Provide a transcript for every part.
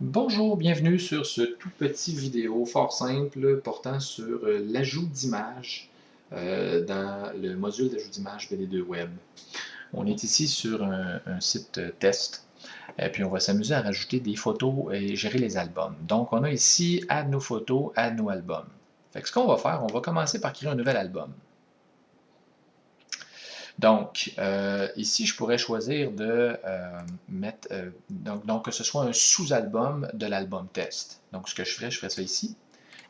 Bonjour, bienvenue sur ce tout petit vidéo fort simple portant sur l'ajout d'images dans le module d'ajout d'images BD2 Web. On est ici sur un site test et puis on va s'amuser à rajouter des photos et gérer les albums. Donc on a ici Add nos photos, Add nos albums. Fait que ce qu'on va faire, on va commencer par créer un nouvel album. Donc, ici, je pourrais choisir de mettre, donc que ce soit un sous-album de l'album test. Donc, ce que je ferais ça ici,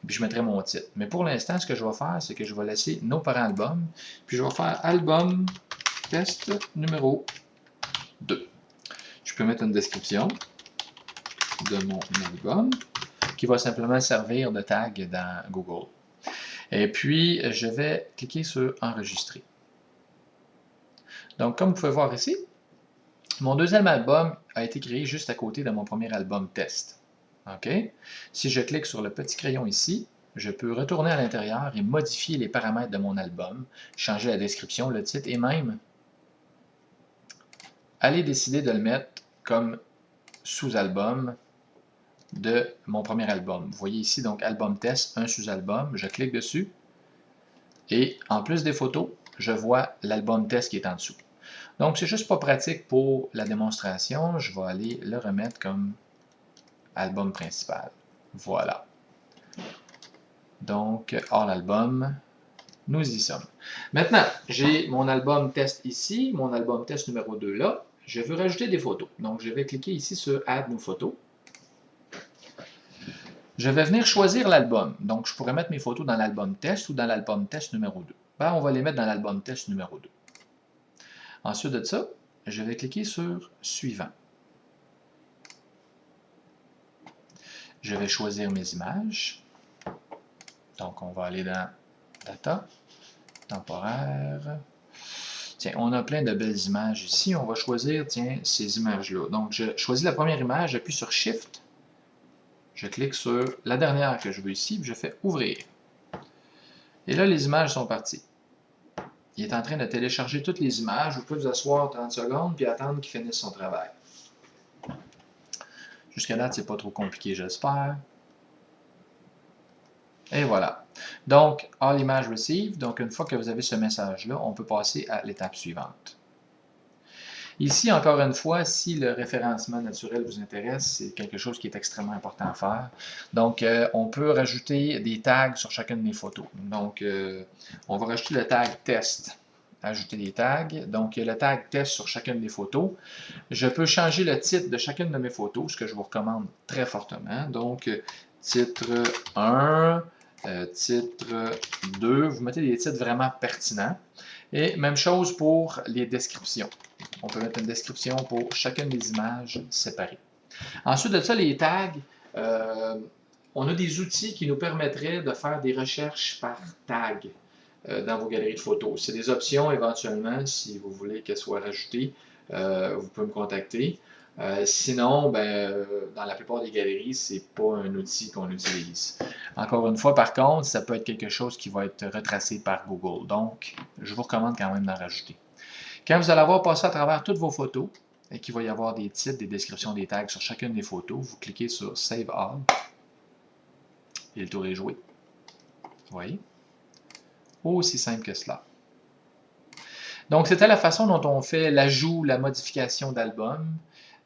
puis je mettrais mon titre. Mais pour l'instant, ce que je vais faire, c'est que je vais laisser nos parents albums, puis je vais faire album test numéro 2. Je peux mettre une description de mon album, qui va simplement servir de tag dans Google. Et puis, je vais cliquer sur enregistrer. Donc, comme vous pouvez voir ici, mon deuxième album a été créé juste à côté de mon premier album test. OK? Si je clique sur le petit crayon ici, je peux retourner à l'intérieur et modifier les paramètres de mon album, changer la description, le titre et même aller décider de le mettre comme sous-album de mon premier album. Vous voyez ici, donc, album test, un sous-album. Je clique dessus et en plus des photos, je vois l'album test qui est en dessous. Donc, c'est juste pas pratique pour la démonstration. Je vais aller le remettre comme album principal. Voilà. Donc, hors l'album, nous y sommes. Maintenant, j'ai mon album test ici, mon album test numéro 2 là. Je veux rajouter des photos. Donc, je vais cliquer ici sur Add nos photos. Je vais venir choisir l'album. Donc, je pourrais mettre mes photos dans l'album test ou dans l'album test numéro 2. Ben, on va les mettre dans l'album test numéro 2. Ensuite de ça, je vais cliquer sur Suivant. Je vais choisir mes images. Donc, on va aller dans Data, Temporaire. Tiens, on a plein de belles images ici. On va choisir, tiens, ces images-là. Donc, je choisis la première image, j'appuie sur Shift. Je clique sur la dernière que je veux ici, puis je fais Ouvrir. Et là, les images sont parties. Il est en train de télécharger toutes les images. Vous pouvez vous asseoir 30 secondes puis attendre qu'il finisse son travail. Jusqu'à là, c'est pas trop compliqué, j'espère. Et voilà. Donc, All Images Received. Donc, une fois que vous avez ce message-là, on peut passer à l'étape suivante. Ici, encore une fois, si le référencement naturel vous intéresse, c'est quelque chose qui est extrêmement important à faire. Donc, on peut rajouter des tags sur chacune de mes photos. Donc, on va rajouter le tag test. Ajouter des tags. Donc, il y a le tag test sur chacune des photos. Je peux changer le titre de chacune de mes photos, ce que je vous recommande très fortement. Donc, titre 1, titre 2. Vous mettez des titres vraiment pertinents. Et même chose pour les descriptions. On peut mettre une description pour chacune des images séparées. Ensuite de ça, les tags, on a des outils qui nous permettraient de faire des recherches par tag dans vos galeries de photos. C'est des options éventuellement, si vous voulez qu'elles soient rajoutées, vous pouvez me contacter. Sinon, dans la plupart des galeries, ce n'est pas un outil qu'on utilise. Encore une fois, par contre, ça peut être quelque chose qui va être retracé par Google. Donc, je vous recommande quand même d'en rajouter. Quand vous allez avoir passé à travers toutes vos photos et qu'il va y avoir des titres, des descriptions, des tags sur chacune des photos, vous cliquez sur Save All et le tour est joué. Vous voyez? Aussi simple que cela. Donc, c'était la façon dont on fait l'ajout, la modification d'albums.